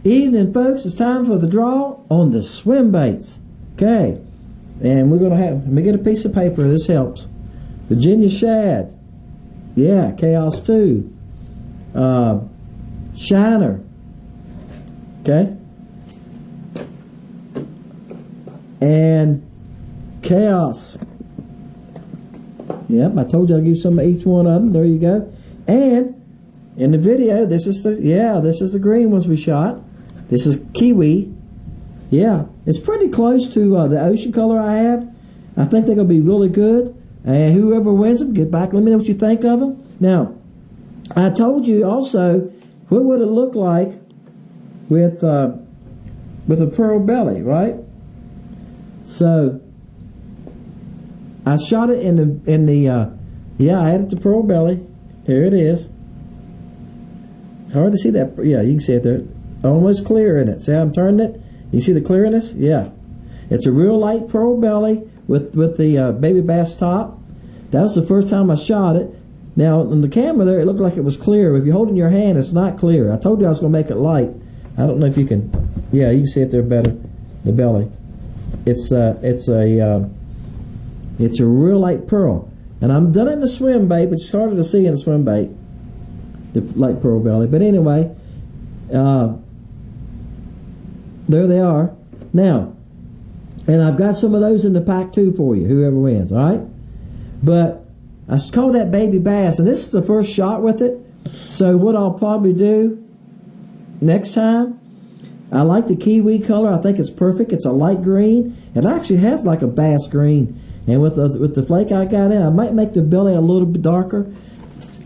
Evening, folks. It's time for the draw on the Swimbaits. Okay, and we're gonna have. Let me get a piece of paper. This helps. Virginia Shad. Yeah, Chaos 2. Shiner. Okay. And Chaos. Yep, I told you I'll give some of each one of them. There you go. And in the video, this is the green ones we shot. This is Kiwi. Yeah, it's pretty close to the ocean color I have. I think they're going to be really good. And whoever wins them, get back. Let me know what you think of them. Now, I told you also what would it look like with a pearl belly, right? So I shot it in the I added the pearl belly. Here it is. Hard to see that. Yeah, you can see it there. Almost clear in it. See how I'm turning it? You see the clearness? Yeah. It's a real light pearl belly with the baby bass top. That was the first time I shot it. Now, on the camera there, it looked like it was clear. If you hold it in your hand, it's not clear. I told you I was going to make it light. I don't know if you can. Yeah, you can see it there better. The belly. It's a real light pearl. And I'm done in the swim bait, but it's harder to see in the swim bait. The light pearl belly. But anyway, there they are. Now, and I've got some of those in the pack too for you, whoever wins, all right? But I called that baby bass, and this is the first shot with it. So what I'll probably do next time, I like the kiwi color. I think it's perfect. It's a light green. It actually has like a bass green. And with the flake I got in, I might make the belly a little bit darker.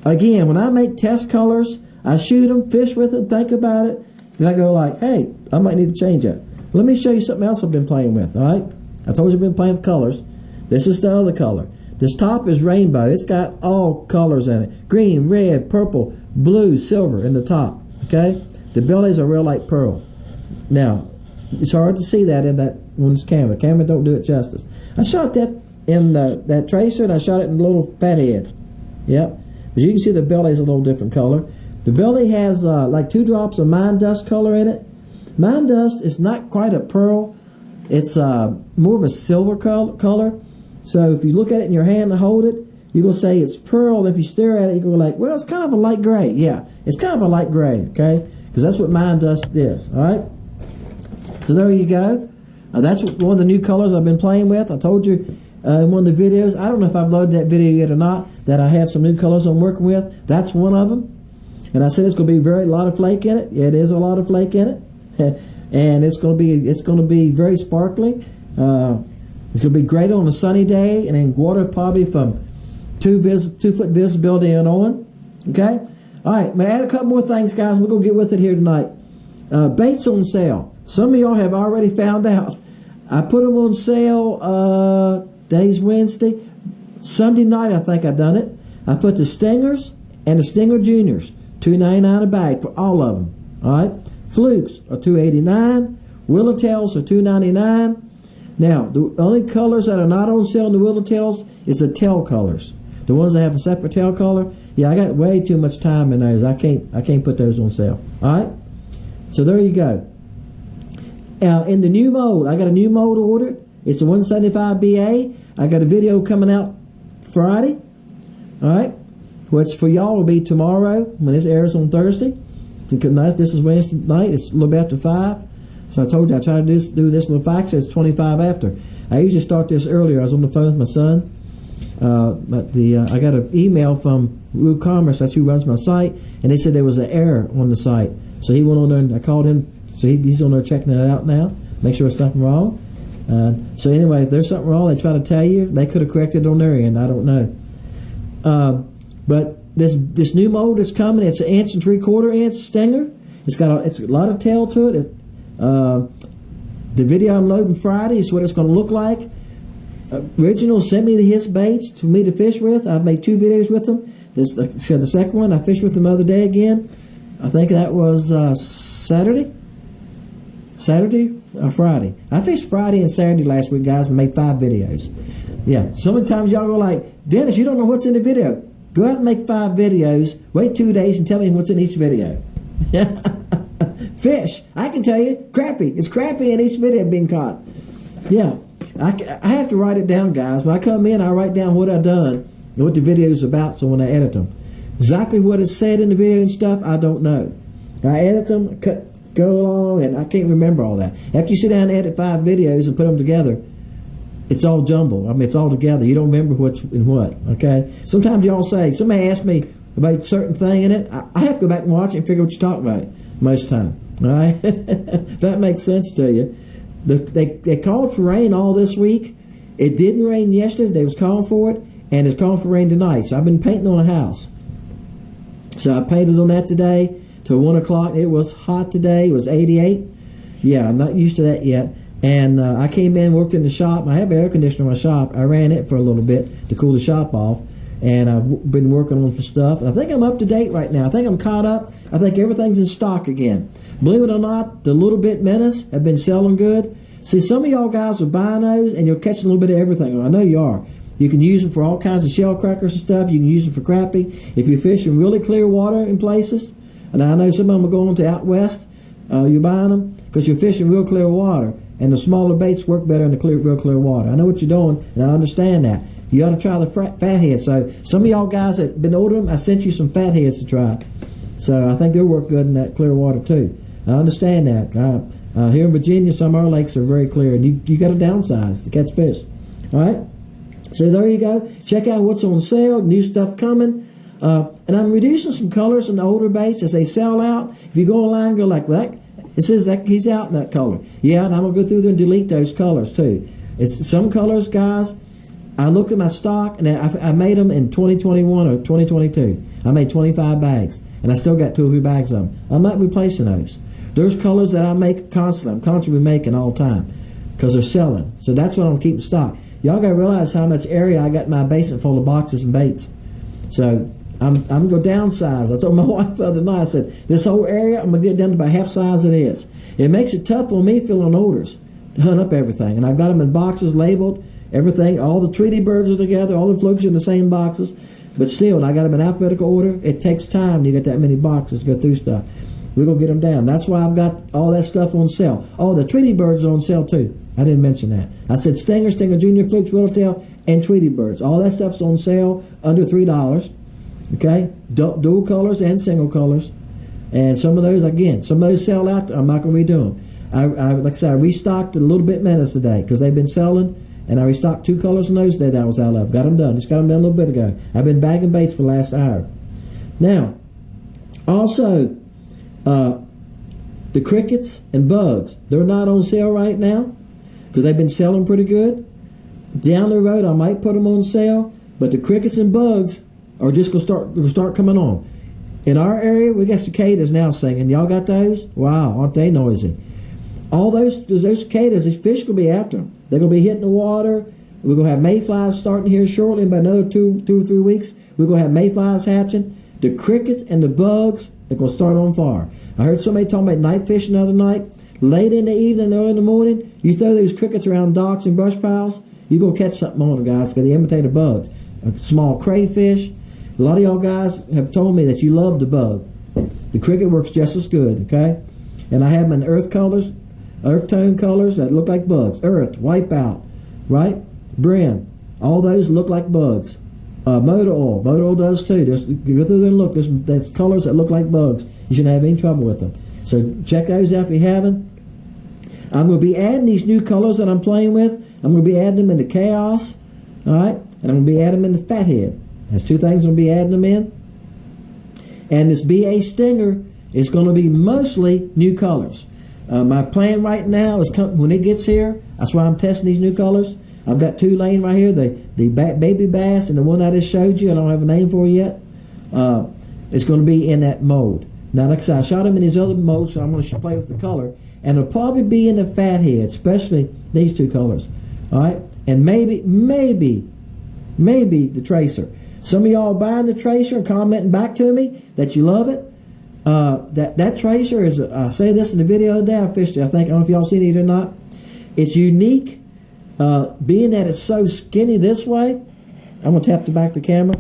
Again, when I make test colors, I shoot them, fish with it, think about it. Then I go like, hey, I might need to change that. Let me show you something else I've been playing with, all right? I told you I've been playing with colors. This is the other color. This top is rainbow. It's got all colors in it. Green, red, purple, blue, silver in the top, okay? The belly's a real light pearl. Now, it's hard to see that in that on this camera. Camera don't do it justice. I shot that in that tracer, and I shot it in a little fathead. Yep. But you can see the belly's a little different color. The belly has like 2 drops of mine dust color in it. Mine dust is not quite a pearl. It's more of a silver color. So if you look at it in your hand and hold it, you're going to say it's pearl. If you stare at it, you're going to go like, well, it's kind of a light gray. Yeah, it's kind of a light gray, okay? Because that's what mine dust is, all right? So there you go. That's one of the new colors I've been playing with. I told you in one of the videos, I don't know if I've loaded that video yet or not, that I have some new colors I'm working with. That's one of them. And I said it's going to be a lot of flake in it. Yeah, it is a lot of flake in it. And it's going to be very sparkling. It's going to be great on a sunny day, and then water probably from 2 foot visibility and on. Okay? All right, I'm going to add a couple more things, guys. We're going to get with it here tonight. Baits on sale. Some of y'all have already found out. I put them on sale, today's Wednesday. Sunday night, I think I done it. I put the Stingers and the Stinger Juniors, $2.99 a bag for all of them. All right? Flukes are $2.89. Willowtails are $2.99. Now, the only colors that are not on sale in the Willowtails is the tail colors. The ones that have a separate tail color, yeah, I got way too much time in those. I can't put those on sale. All right? So there you go. In the new mold, I got a new mold ordered. It's a 175 BA. I got a video coming out Friday. All right? Which for y'all will be tomorrow when this airs on Thursday. This is Wednesday night. It's a little bit after 5. So I told you I try to do this little fax. It's 25 after. I usually start this earlier. I was on the phone with my son. But I got an email from WooCommerce. That's who runs my site. And they said there was an error on the site. So he went on there and I called him. So he's on there checking it out now. Make sure there's nothing wrong. So anyway, if there's something wrong, they try to tell you. They could have corrected it on their end. I don't know. But this new mold is coming. It's an 1 3/4 inch stinger. It's got a lot of tail to it. The video I'm loading Friday is what it's going to look like. Original sent me his baits for me to fish with. I've made 2 videos with them. The second one I fished with them the other day again. I think that was Saturday. Saturday or Friday. I fished Friday and Saturday last week, guys, and made 5 videos. Yeah, sometimes y'all go like, Dennis, you don't know what's in the video. Go out and make 5 videos, wait 2 days, and tell me what's in each video. Fish, I can tell you, crappie. It's crappie in each video being caught. Yeah, I have to write it down, guys. When I come in, I write down what I've done and what the video's about, so when I edit them. Exactly what is said in the video and stuff, I don't know. I edit them, go along, and I can't remember all that. After you sit down and edit 5 videos and put them together, it's all jumbled. I mean, it's all together. You don't remember what's in what, okay? Sometimes y'all say, somebody asks me about a certain thing in it, I have to go back and watch it and figure out what you're talking about most of the time, all right? If that makes sense to you. They called for rain all this week. It didn't rain yesterday. They was calling for it, and it's calling for rain tonight. So I've been painting on a house. So I painted on that today till 1 o'clock. It was hot today. It was 88. Yeah, I'm not used to that yet. And I came in, worked in the shop. I have an air conditioner in my shop. I ran it for a little bit to cool the shop off. And I've been working on some stuff. I think I'm up to date right now. I think I'm caught up. I think everything's in stock again. Believe it or not, the Little Bit Menace have been selling good. See, some of y'all guys are buying those, and you're catching a little bit of everything. I know you are. You can use them for all kinds of shell crackers and stuff. You can use them for crappie. If you're fishing really clear water in places, and I know some of them are going to out west, you're buying them because you're fishing real clear water, and the smaller baits work better in the real clear water. I know what you're doing, and I understand that. You ought to try the fatheads. So some of y'all guys that have been ordering them, I sent you some fatheads to try. So I think they'll work good in that clear water too. I understand that. Here in Virginia, some of our lakes are very clear, and you got to downsize to catch fish. All right? So there you go. Check out what's on sale, new stuff coming. And I'm reducing some colors in the older baits as they sell out. If you go online and go like that, it says that he's out in that color. Yeah, and I'm going to go through there and delete those colors too. It's some colors, guys, I looked at my stock, and I made them in 2021 or 2022. I made 25 bags, and I still got 2 or 3 bags of them. I'm not replacing those. There's colors that I make constantly. I'm constantly making all the time because they're selling. So that's what I'm keeping stock. Y'all got to realize how much area I got in my basement full of boxes and baits. So I'm going to go downsize. I told my wife the other night, I said, this whole area, I'm going to get it down to about half size it is. It makes it tough on me filling orders to hunt up everything. And I've got them in boxes labeled, everything. All the Tweety birds are together. All the flukes are in the same boxes. But still, I got them in alphabetical order. It takes time to get that many boxes to go through stuff. We're going to get them down. That's why I've got all that stuff on sale. Oh, the Tweety birds are on sale too. I didn't mention that. I said Stinger, Junior, Flukes, Whittletail, and Tweety birds. All that stuff's on sale under $3. Okay? Dual colors and single colors. And some of those, again, some of those sell out. I'm not going to redo them. Like I said, I restocked a Little Bit Menace today because they've been selling. And I restocked 2 colors in those that I was out of. Got them done. Just got them done a little bit ago. I've been bagging baits for the last hour. Now, also, the crickets and bugs, they're not on sale right now because they've been selling pretty good. Down the road, I might put them on sale, but the crickets and bugs are just going to start coming on. In our area, we got cicadas now singing. Y'all got those? Wow, aren't they noisy? All those cicadas, these fish will be after them. They're going to be hitting the water. We're going to have mayflies starting here shortly. In about another 2 or 3 weeks, we're going to have mayflies hatching. The crickets and the bugs, they're going to start on fire. I heard somebody talking about night fishing the other night. Late in the evening, early in the morning, you throw those crickets around docks and brush piles, you're going to catch something on them, guys, because they imitate a bug. A small crayfish. A lot of y'all guys have told me that you love the bug. The cricket works just as good, okay? And I have them in earth colors, earth tone colors that look like bugs. Earth, wipeout, right? Brim. All those look like bugs. Motor oil. Motor oil does too. Just go through there and look. There's colors that look like bugs. You shouldn't have any trouble with them. So check those out if you haven't. I'm going to be adding these new colors that I'm playing with. I'm going to be adding them into Chaos. All right? And I'm going to be adding them into Fathead. That's 2 things I'm going to be adding them in. And this BA Stinger is going to be mostly new colors. My plan right now is when it gets here, that's why I'm testing these new colors. I've got 2 laying right here, the baby bass and the one I just showed you. I don't have a name for it yet. It's going to be in that mold. Now, like I said, I shot them in these other molds, so I'm going to play with the color. And it'll probably be in the fathead, especially these 2 colors. All right? And maybe the tracer. Some of y'all buying the tracer and commenting back to me that you love it. That tracer is, I say this in the video the other day I fished it, I don't know if y'all seen it or not. It's unique, being that it's so skinny this way. I'm going to tap the back of the camera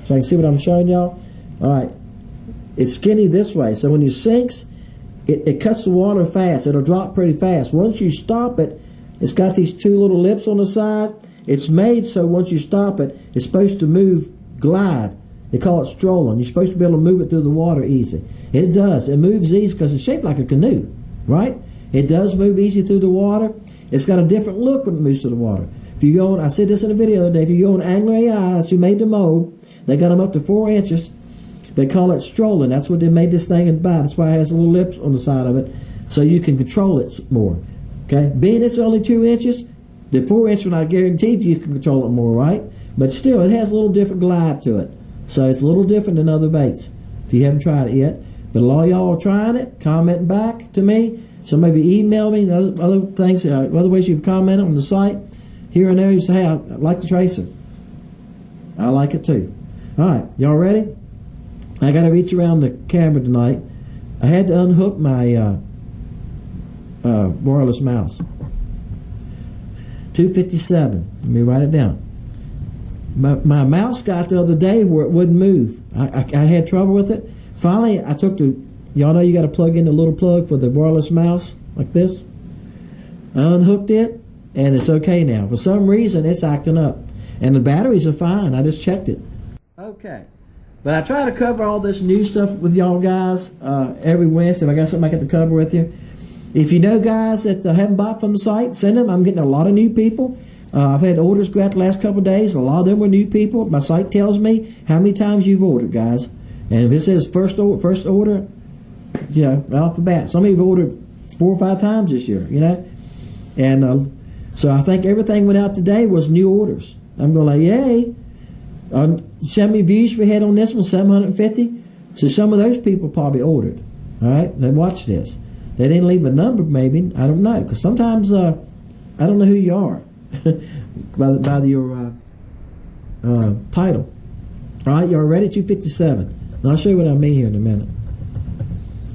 so I can see what I'm showing y'all. Alright, it's skinny this way, so when it sinks, it cuts the water fast. It'll drop pretty fast. Once you stop it, it's got these two little lips on the side. It's made so once you stop it, it's supposed to glide. They call it strolling. You're supposed to be able to move it through the water easy. It does. It moves easy because it's shaped like a canoe, right? It does move easy through the water. It's got a different look when it moves through the water. If you go on, I said this in a video the other day, if you go on Angler AI, that's who made the mold, they got them up to 4 inches. They call it strolling. That's what they made this thing about. That's why it has little lips on the side of it, so you can control it more. Okay? Being it's only 2 inches, the 4 inch one I guaranteed you can control it more, right? But still, it has a little different glide to it. So it's a little different than other baits, if you haven't tried it yet. But a lot of y'all are trying it, commenting back to me. Some of you email me, other things, other ways you've commented on the site. Here and there you say, hey, I like the tracer. I like it too. Alright, y'all ready? I got to reach around the camera tonight. I had to unhook my wireless mouse. 257. Let me write it down. My mouse got the other day where it wouldn't move. I had trouble with it. Finally, I took the, y'all know you got to plug in the little plug for the wireless mouse, like this. I unhooked it, and it's okay now. For some reason, it's acting up. And the batteries are fine. I just checked it. Okay. But I try to cover all this new stuff with y'all guys every Wednesday. If I got something I got to cover with you. If you know guys that haven't bought from the site, send them. I'm getting a lot of new people. I've had orders go out the last couple of days. A lot of them were new people. My site tells me how many times you've ordered, guys. And if it says first order, you know, right off the bat. Some of you have ordered 4 or 5 times this year, you know. And so I think everything went out today was new orders. I'm going like, yay. How many views we had on this one? 750. So some of those people probably ordered. All right, they watched this. They didn't leave a number, maybe. I don't know, because sometimes I don't know who you are by your title. All right, you're ready? 257. And I'll show you what I mean here in a minute.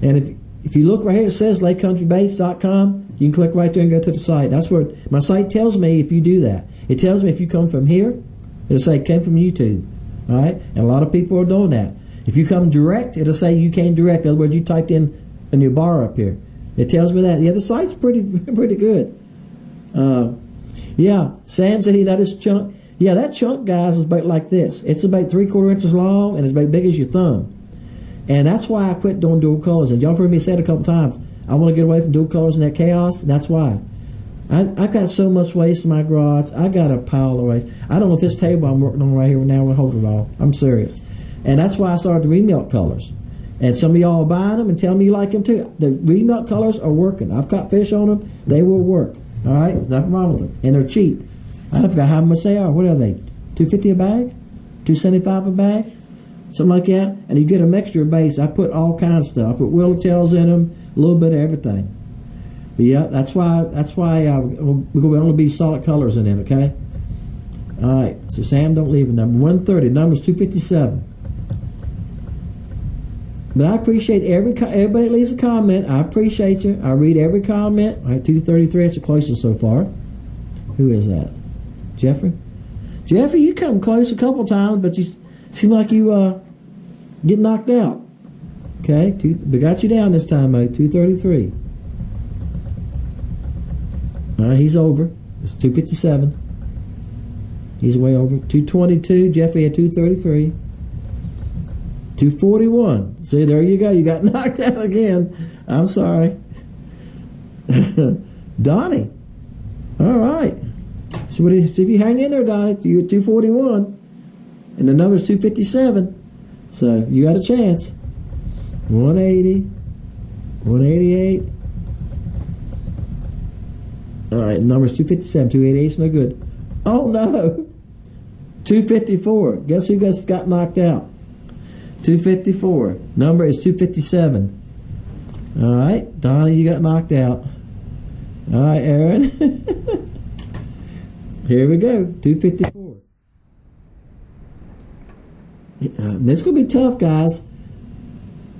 And if you look right here, it says LakeCountryBaits.com. You can click right there and go to the site. That's where my site tells me if you do that. It tells me if you come from here. It'll say came from YouTube. All right, and a lot of people are doing that. If you come direct, it'll say you came direct. In other words, you typed in your bar up here. It tells me that. Yeah, the site's pretty good. Yeah, Sam said he noticed chunk. Yeah, that chunk, guys, is about like this. It's about 3/4 inches long, and it's about big as your thumb. And that's why I quit doing dual colors. And y'all heard me say it a couple times. I want to get away from dual colors and that chaos, and that's why. I got so much waste in my garage. I got a pile of waste. I don't know if this table I'm working on right here now will hold it all. I'm serious. And that's why I started the remelt colors. And some of y'all are buying them and telling me you like them too. The remelt colors are working. I've caught fish on them. They will work. All right? There's nothing wrong with them. And they're cheap. I forgot how much they are. What are they? $2.50 a bag? $2.75 a bag? Something like that. And you get a mixture of base. I put all kinds of stuff. I put Willowtails in them. A little bit of everything. But yeah, that's why we're going to only be solid colors in it, okay? All right. So Sam, don't leave a number. 130. Number's 257. But I appreciate everybody that leaves a comment. I appreciate you. I read every comment. All right, 233. It's the closest so far. Who is that? Jeffrey? Jeffrey, you come close a couple times, but you seem like you get knocked out. Okay, we got you down this time, mate. 233. All right, he's over. It's 257. He's way over. 222. Jeffrey had 233. 241. See, there you go. You got knocked out again. I'm sorry. Donnie. All right. See if you hang in there, Donnie. You're at 241. And the number's 257. So you got a chance. 180. 188. All right, the number's 257. 288's no good. Oh, no. 254. Guess who got knocked out? 254. Number is 257. All right, Donnie, you got knocked out. All right, Aaron. Here we go. 254. This is going to be tough, guys.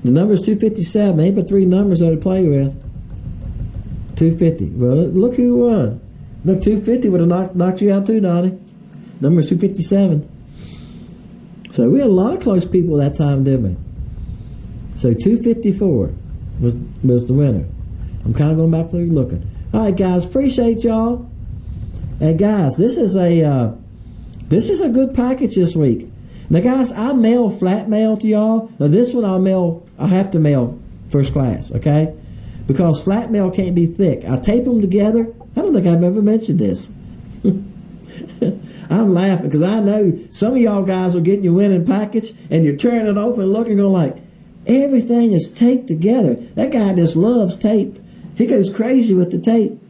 The number's 257. Ain't but 3 numbers I would play with. 250. Well, look who won. Look, 250 would have knocked you out too, Donnie. Number's 257. So we had a lot of close people that time, didn't we? So 254 was the winner. I'm kind of going back through looking. All right, guys, appreciate y'all. And guys, this is a good package this week. Now, guys, I mail flat mail to y'all. Now, this one I have to mail first class, okay? Because flat mail can't be thick. I tape them together. I don't think I've ever mentioned this. I'm laughing because I know some of y'all guys are getting your winning package and you're tearing it open and looking, going like, everything is taped together. That guy just loves tape. He goes crazy with the tape.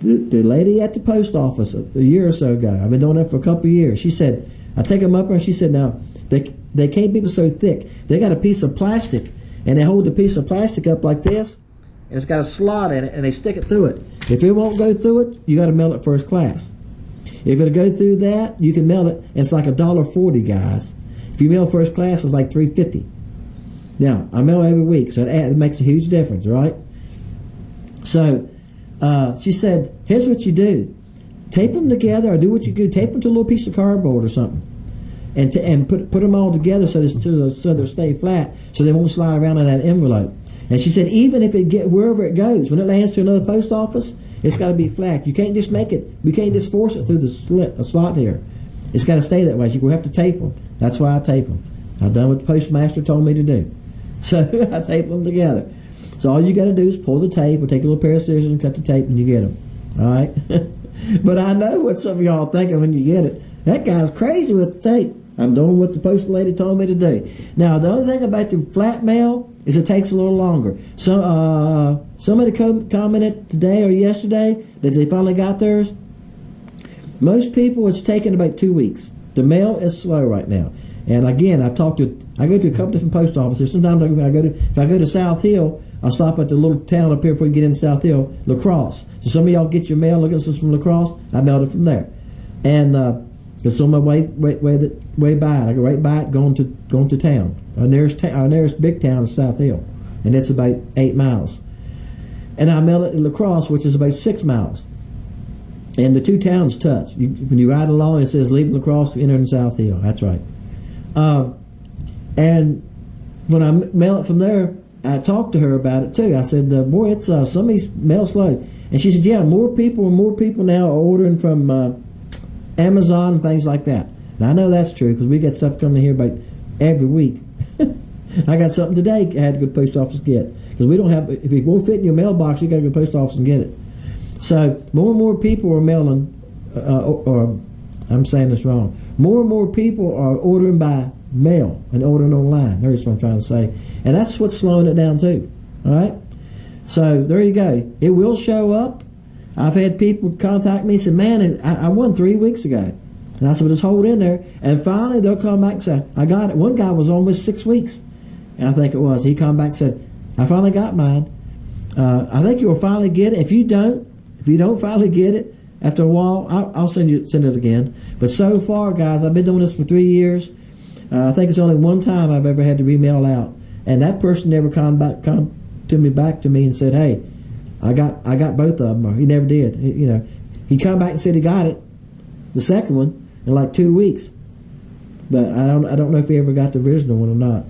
The lady at the post office a year or so ago, I've been doing that for a couple of years, she said, I take them up there and she said, now, they can't be so thick. They got a piece of plastic and they hold the piece of plastic up like this and it's got a slot in it and they stick it through it. If it won't go through it, you got to mail it first class. If it'll go through that, you can mail it. It's like $1.40, guys. If you mail first class, it's like $3.50. Now, I mail every week, so it makes a huge difference, right? So, she said, here's what you do. Tape them together, or do what you do. Tape them to a little piece of cardboard or something. And put them all together so they'll stay flat, so they won't slide around in that envelope. And she said, even if it get wherever it goes, when it lands to another post office, it's got to be flat. You can't just make it. We can't just force it through the slot here. It's got to stay that way. So you have to tape them. That's why I tape them. I've done what the postmaster told me to do. So I tape them together. So all you got to do is pull the tape, or take a little pair of scissors and cut the tape, and you get them. All right. But I know what some of y'all are thinking when you get it. That guy's crazy with the tape. I'm doing what the postal lady told me to do. Now, the other thing about the flat mail is it takes a little longer. So, somebody commented today or yesterday that they finally got theirs. Most people, it's taking about 2 weeks. The mail is slow right now. And again, I go to a couple different post offices. Sometimes if I go to South Hill, I'll stop at the little town up here before you get into South Hill, La Crosse. So some of y'all get your mail, look at this from La Crosse. I mailed it from there. And it's on my way by it. I go right by it, going to town. Our nearest big town is South Hill, and it's about 8 miles. And I mail it in La Crosse, which is about 6 miles. And the two towns touch. When you ride along, it says leaving La Crosse, entering South Hill. That's right. And when I mail it from there, I talked to her about it too. I said, boy, it's somebody's mail slow. And she said, yeah, more people now are ordering from Amazon and things like that. Now I know that's true because we get stuff coming here about every week. I got something today I had to go to the post office to get, because we don't have. If it won't fit in your mailbox, you got to go to the post office and get it. So more and more people are mailing, or I'm saying this wrong. More and more people are ordering by mail and ordering online. There's what I'm trying to say, and that's what's slowing it down too. All right. So there you go. It will show up. I've had people contact me and say, man, I won 3 weeks ago. And I said, well, just hold in there. And finally, they'll come back and say, I got it. One guy was almost 6 weeks. And I think it was. He come back and said, I finally got mine. I think you'll finally get it. If you don't finally get it, after a while, I'll send it again. But so far, guys, I've been doing this for 3 years. I think it's only one time I've ever had to remail out. And that person never come back to me and said, hey, I got both of them, or he never did. He come back and said he got it, the second one, in like 2 weeks. But I don't know if he ever got the original one or not.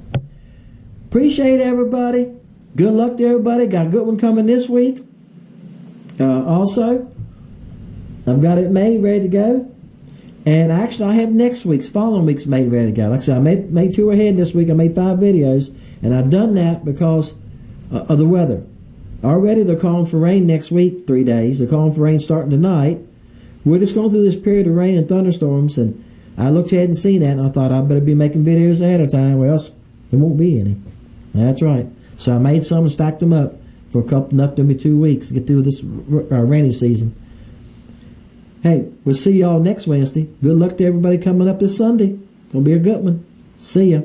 Appreciate everybody. Good luck to everybody. Got a good one coming this week. Also, I've got it made, ready to go. And actually, I have next week's, following week's made, ready to go. Like I said, I made 2 ahead this week. I made 5 videos, and I've done that because of the weather. Already they're calling for rain next week, 3 days. They're calling for rain starting tonight. We're just going through this period of rain and thunderstorms, and I looked ahead and seen that, and I thought I better be making videos ahead of time, or else there won't be any. That's right. So I made some and stacked them up for enough to be 2 weeks to get through this rainy season. Hey, we'll see y'all next Wednesday. Good luck to everybody coming up this Sunday. Gonna be a good one. See ya.